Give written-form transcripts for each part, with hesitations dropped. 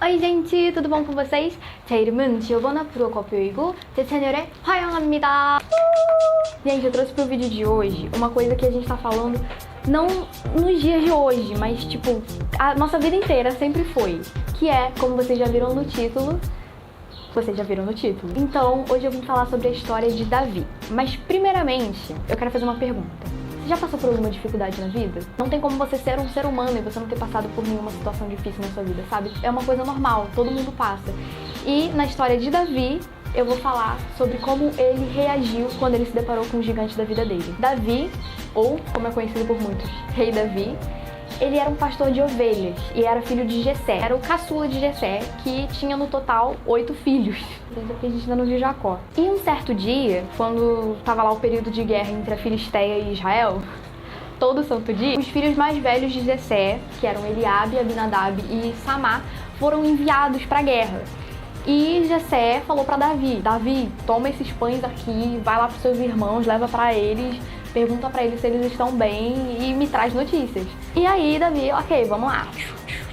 Oi gente, tudo bom com vocês? 제 이름은 지오버나 프로코피오이고 제 채널에 환영합니다. Gente, eu trouxe pro vídeo de hoje uma coisa que a gente tá falando não nos dias de hoje, mas tipo, a nossa vida inteira sempre foi, que é, como vocês já viram no título, Então, hoje eu vim falar sobre a história de Davi. Mas primeiramente, eu quero fazer uma pergunta. Você já passou por alguma dificuldade na vida? Não tem como você ser um ser humano e você não ter passado por nenhuma situação difícil na sua vida, sabe? É uma coisa normal, todo mundo passa. E na história de Davi, eu vou falar sobre como ele reagiu quando ele se deparou com o gigante da vida dele. Davi, ou como é conhecido por muitos, Rei Davi, ele era um pastor de ovelhas e era filho de Jessé. Era o caçula de Jessé, que tinha no total 8 filhos. Porque a gente ainda não viu Jacó. E um certo dia, quando tava lá o período de guerra entre a Filisteia e Israel, todo santo dia, os filhos mais velhos de Jessé, que eram Eliabe, Abinadab e Samá, foram enviados pra guerra. E Jessé falou pra Davi: Davi, toma esses pães aqui, vai lá pros seus irmãos, leva pra eles, pergunta pra eles se eles estão bem e me traz notícias. E aí Davi, ok, vamos lá.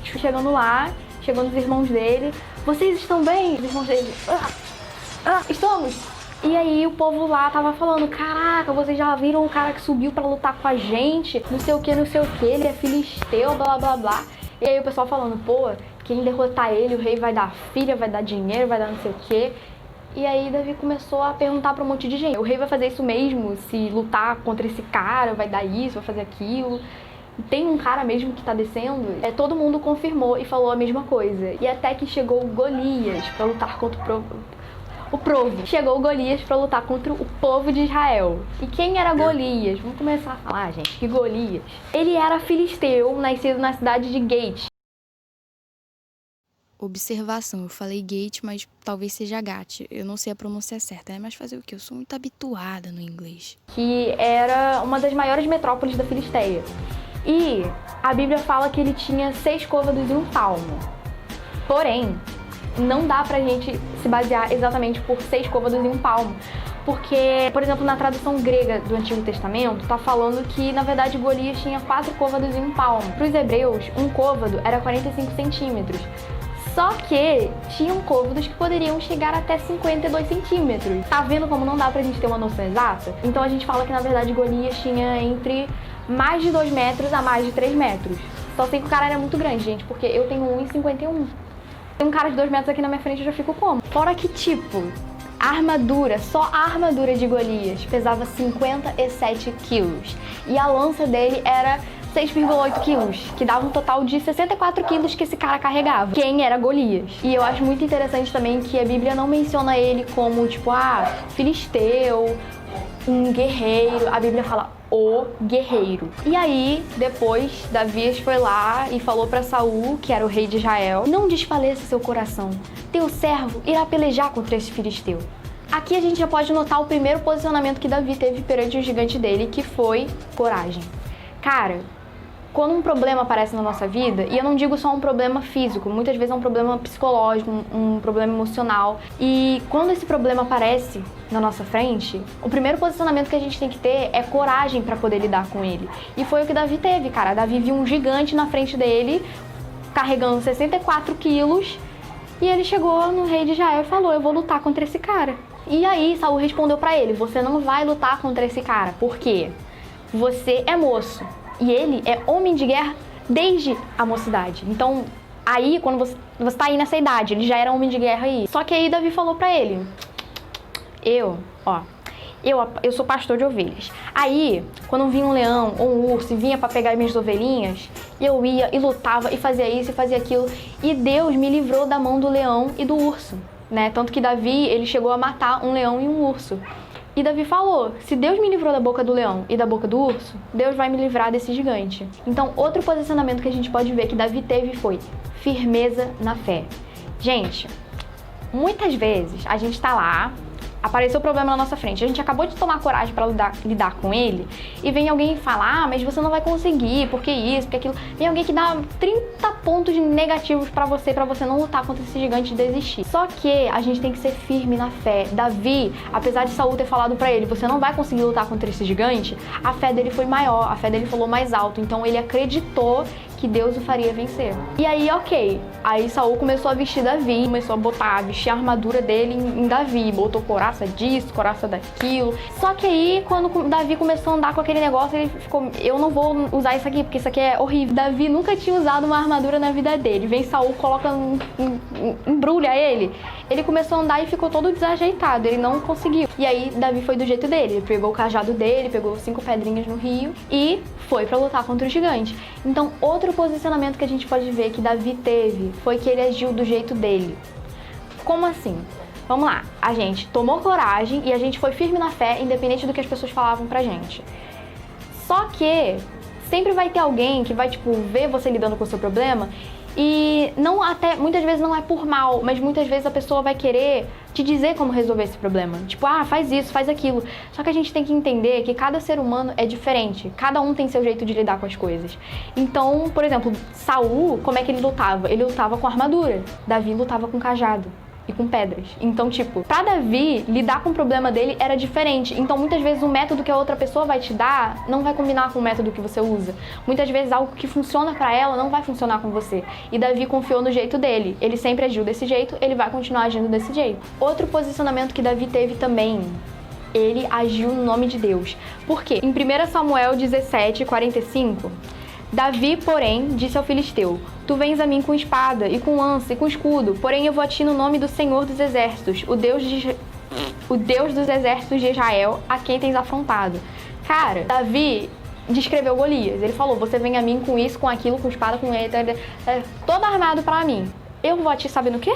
Chegando lá, chegando os irmãos dele: vocês estão bem? Os irmãos dele: estamos. E aí o povo lá tava falando: caraca, vocês já viram o cara que subiu pra lutar com a gente? Não sei o que, ele é filisteu, blá blá blá. E aí o pessoal falando: pô, quem derrotar ele, o rei vai dar filha, vai dar dinheiro, vai dar não sei o que. E aí Davi começou a perguntar pra um monte de gente: o rei vai fazer isso mesmo? Se lutar contra esse cara, vai dar isso, vai fazer aquilo? Tem um cara mesmo que tá descendo? Todo mundo confirmou e falou a mesma coisa. E até que chegou Golias pra lutar contra o povo. Chegou Golias pra lutar contra o povo de Israel. E quem era Golias? Vamos começar a falar, gente, que Golias, ele era filisteu, nascido na cidade de Gate. Observação, eu falei Gate, mas talvez seja Gat. Eu não sei a pronúncia certa, né? Mas fazer o quê? Eu sou muito habituada no inglês. Que era uma das maiores metrópoles da Filisteia. E a Bíblia fala que ele tinha 6 côvados e 1 palmo. Porém, não dá pra gente se basear exatamente por 6 côvados e 1 palmo. Porque, por exemplo, na tradução grega do Antigo Testamento, tá falando que, na verdade, Golias tinha 4 côvados e 1 palmo. Para os hebreus, um côvado era 45 centímetros. Só que tinham côvados que poderiam chegar até 52 centímetros. Tá vendo como não dá pra gente ter uma noção exata? Então a gente fala que, na verdade, Golias tinha entre mais de 2 metros a mais de 3 metros. Só sei que o cara era muito grande, gente, porque eu tenho 1,51. Tem um cara de 2 metros aqui na minha frente, eu já fico como? Fora que, tipo, a armadura, só a armadura de Golias pesava 57 quilos. E a lança dele era 6,8 quilos, que dava um total de 64 quilos que esse cara carregava. Quem era Golias? E eu acho muito interessante também que a Bíblia não menciona ele como, tipo, filisteu, um guerreiro. A Bíblia fala o guerreiro. E aí, depois, Davi foi lá e falou pra Saul, que era o rei de Israel: não desfaleça seu coração, teu servo irá pelejar contra esse filisteu. Aqui a gente já pode notar o primeiro posicionamento que Davi teve perante o gigante dele, que foi coragem. Cara, quando um problema aparece na nossa vida, e eu não digo só um problema físico, muitas vezes é um problema psicológico, um problema emocional, e quando esse problema aparece na nossa frente, o primeiro posicionamento que a gente tem que ter é coragem para poder lidar com ele. E foi o que Davi teve, cara. Davi viu um gigante na frente dele, carregando 64 quilos, e ele chegou no rei de Israel e falou: eu vou lutar contra esse cara. E aí Saul respondeu para ele: você não vai lutar contra esse cara, por quê? Você é moço. E ele é homem de guerra desde a mocidade. Então, aí, quando você tá aí nessa idade, ele já era homem de guerra aí. Só que aí Davi falou pra ele: eu sou pastor de ovelhas. Aí, quando vinha um leão ou um urso e vinha pra pegar minhas ovelhinhas, eu ia e lutava e fazia isso e fazia aquilo. E Deus me livrou da mão do leão e do urso, né? Tanto que Davi, ele chegou a matar um leão e um urso. E Davi falou: se Deus me livrou da boca do leão e da boca do urso, Deus vai me livrar desse gigante. Então, outro posicionamento que a gente pode ver que Davi teve foi firmeza na fé. Gente, muitas vezes a gente tá lá, apareceu o problema na nossa frente, a gente acabou de tomar coragem para lidar com ele, e vem alguém e fala: mas você não vai conseguir, porque isso, porque aquilo. Vem alguém que dá 30 pontos negativos para você não lutar contra esse gigante e desistir. Só que a gente tem que ser firme na fé. Davi, apesar de Saul ter falado para ele: você não vai conseguir lutar contra esse gigante, a fé dele foi maior, a fé dele falou mais alto. Então ele acreditou que Deus o faria vencer. E aí, ok. Aí Saul começou a vestir Davi, começou a vestir a armadura dele em Davi, botou couraça disso, couraça daquilo. Só que aí, quando Davi começou a andar com aquele negócio, ele ficou, eu não vou usar isso aqui, porque isso aqui é horrível. Davi nunca tinha usado uma armadura na vida dele. Vem Saul, coloca, embrulha ele. Ele começou a andar e ficou todo desajeitado, ele não conseguiu. E aí, Davi foi do jeito dele, ele pegou o cajado dele, pegou 5 pedrinhas no rio e foi pra lutar contra o gigante. Então, outro posicionamento que a gente pode ver que Davi teve foi que ele agiu do jeito dele. Como assim? Vamos lá, a gente tomou coragem e a gente foi firme na fé, independente do que as pessoas falavam pra gente. Só que sempre vai ter alguém que vai, ver você lidando com o seu problema e muitas vezes não é por mal, mas muitas vezes a pessoa vai querer te dizer como resolver esse problema. Faz isso, faz aquilo. Só que a gente tem que entender que cada ser humano é diferente. Cada um tem seu jeito de lidar com as coisas. Então, por exemplo, Saul, como é que ele lutava? Ele lutava com armadura. Davi lutava com cajado e com pedras. Então, pra Davi, lidar com o problema dele era diferente. Então, muitas vezes, o método que a outra pessoa vai te dar não vai combinar com o método que você usa. Muitas vezes, algo que funciona pra ela não vai funcionar com você. E Davi confiou no jeito dele. Ele sempre agiu desse jeito, ele vai continuar agindo desse jeito. Outro posicionamento que Davi teve também, ele agiu no nome de Deus. Por quê? Em 1 Samuel 17:45, Davi, porém, disse ao filisteu: Tu vens a mim com espada, e com lança, e com escudo, porém eu vou a ti no nome do Senhor dos Exércitos, o Deus dos Exércitos de Israel, a quem tens afrontado. Cara, Davi descreveu Golias. Ele falou: você vem a mim com isso, com aquilo, com espada, com ele, todo armado pra mim. Eu vou a ti sabendo o quê?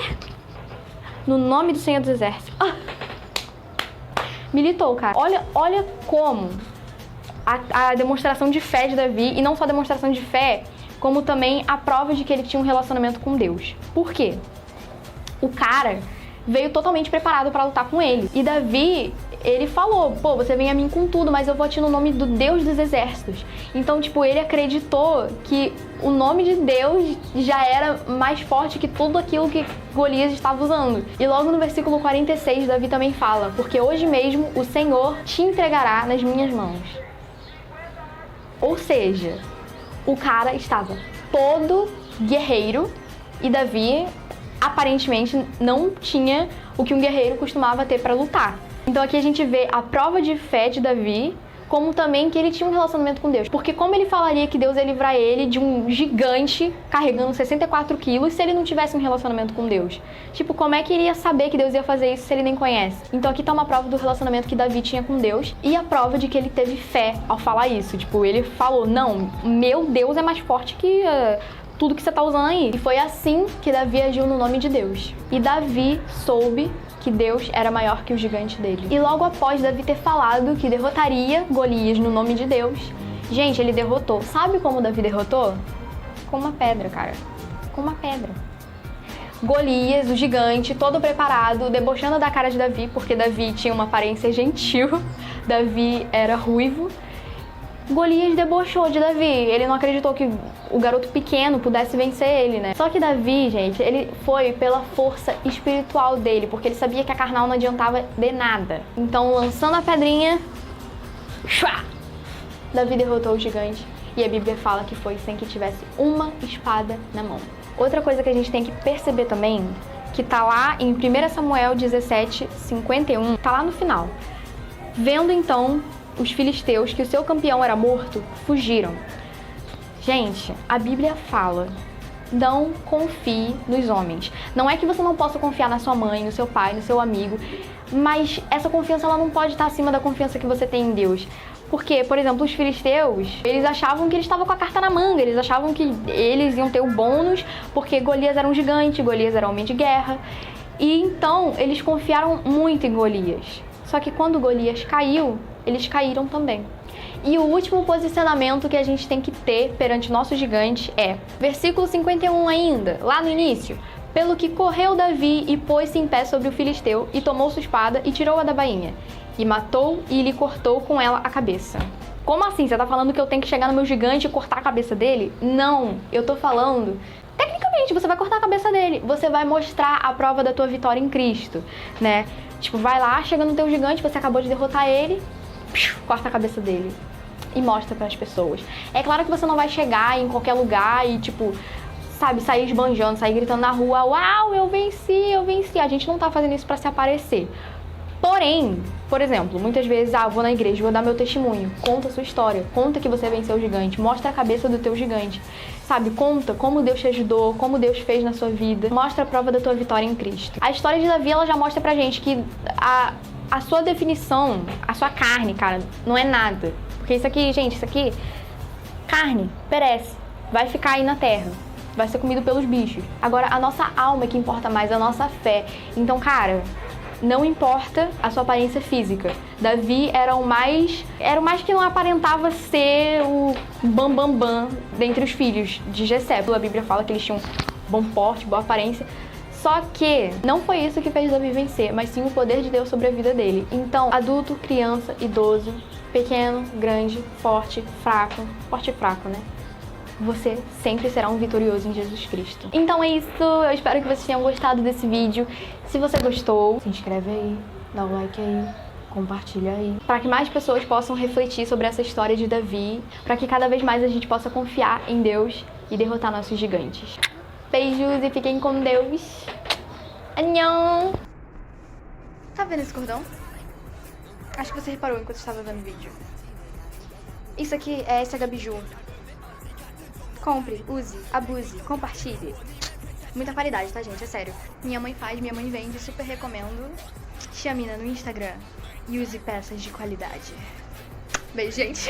No nome do Senhor dos Exércitos. Militou, cara. Olha como a demonstração de fé de Davi, e não só a demonstração de fé, como também a prova de que ele tinha um relacionamento com Deus. Por quê? O cara veio totalmente preparado para lutar com ele. E Davi, ele falou: você vem a mim com tudo, mas eu vou a ti no nome do Deus dos Exércitos. Então, ele acreditou que o nome de Deus já era mais forte que tudo aquilo que Golias estava usando. E logo no versículo 46, Davi também fala: porque hoje mesmo o Senhor te entregará nas minhas mãos. Ou seja, o cara estava todo guerreiro e Davi aparentemente não tinha o que um guerreiro costumava ter para lutar. Então aqui a gente vê a prova de fé de Davi, como também que ele tinha um relacionamento com Deus. Porque como ele falaria que Deus ia livrar ele de um gigante carregando 64 quilos se ele não tivesse um relacionamento com Deus? Como é que ele ia saber que Deus ia fazer isso se ele nem conhece? Então aqui tá uma prova do relacionamento que Davi tinha com Deus e a prova de que ele teve fé ao falar isso. Ele falou: não, meu Deus é mais forte que tudo que você tá usando aí. E foi assim que Davi agiu no nome de Deus. E Davi soube que Deus era maior que o gigante dele. E logo após Davi ter falado que derrotaria Golias no nome de Deus, gente, ele derrotou. Sabe como Davi derrotou? Com uma pedra, cara. Com uma pedra. Golias, o gigante, todo preparado, debochando da cara de Davi, porque Davi tinha uma aparência gentil. Davi era ruivo. Golias debochou de Davi, ele não acreditou que o garoto pequeno pudesse vencer ele, né? Só que Davi, gente, ele foi pela força espiritual dele, porque ele sabia que a carnal não adiantava de nada. Então, lançando a pedrinha, Davi derrotou o gigante, e a Bíblia fala que foi sem que tivesse uma espada na mão. Outra coisa que a gente tem que perceber também, que tá lá em 1 Samuel 17:51, tá lá no final. Vendo então os filisteus que o seu campeão era morto, fugiram. Gente, a Bíblia fala: não confie nos homens. Não é que você não possa confiar na sua mãe, no seu pai, no seu amigo, mas essa confiança ela não pode estar acima da confiança que você tem em Deus. Porque, por exemplo, os filisteus, eles achavam que eles estavam com a carta na manga, eles achavam que eles iam ter o bônus, porque Golias era um gigante, Golias era homem de guerra. E então, eles confiaram muito em Golias. Só que quando Golias caiu, eles caíram também. E o último posicionamento que a gente tem que ter perante o nosso gigante é, versículo 51 ainda, lá no início: pelo que correu Davi e pôs-se em pé sobre o filisteu, e tomou sua espada e tirou-a da bainha, e matou e lhe cortou com ela a cabeça. Como assim? Você tá falando que eu tenho que chegar no meu gigante e cortar a cabeça dele? Não, eu tô falando... Tecnicamente, você vai cortar a cabeça dele, você vai mostrar a prova da tua vitória em Cristo, né? Vai lá, chega no teu gigante, você acabou de derrotar ele, corta a cabeça dele. e mostra pras pessoas. É claro que você não vai chegar em qualquer lugar e, tipo, sabe, sair esbanjando, sair gritando na rua, uau, eu venci, eu venci. A gente não tá fazendo isso pra se aparecer. Porém, por exemplo, muitas vezes, eu vou na igreja, vou dar meu testemunho, conta a sua história, conta que você venceu o gigante, mostra a cabeça do teu gigante, sabe? Conta como Deus te ajudou, como Deus fez na sua vida, mostra a prova da tua vitória em Cristo. A história de Davi, ela já mostra pra gente que a sua definição, a sua carne, cara, não é nada. Porque isso aqui, gente, isso aqui, carne, perece, vai ficar aí na terra. Vai ser comido pelos bichos. Agora, a nossa alma é que importa mais, a nossa fé. Então, cara, não importa a sua aparência física. Davi era o mais que não aparentava ser o bam dentre os filhos de Jessé. A Bíblia fala que eles tinham bom porte, boa aparência. Só que não foi isso que fez Davi vencer, mas sim o poder de Deus sobre a vida dele. Então, adulto, criança, idoso, pequeno, grande, forte, fraco, né? Você sempre será um vitorioso em Jesus Cristo. Então é isso, eu espero que vocês tenham gostado desse vídeo. Se você gostou, se inscreve aí, dá um like aí, compartilha aí, para que mais pessoas possam refletir sobre essa história de Davi, para que cada vez mais a gente possa confiar em Deus e derrotar nossos gigantes. Beijos e fiquem com Deus. Annyeong! Tá vendo esse cordão? Acho que você reparou enquanto estava vendo o vídeo. Isso aqui é esse Gabiju. Compre, use, abuse, compartilhe. Muita qualidade, tá, gente? É sério. Minha mãe faz, minha mãe vende, super recomendo. Chamina no Instagram e use peças de qualidade. Beijo, gente.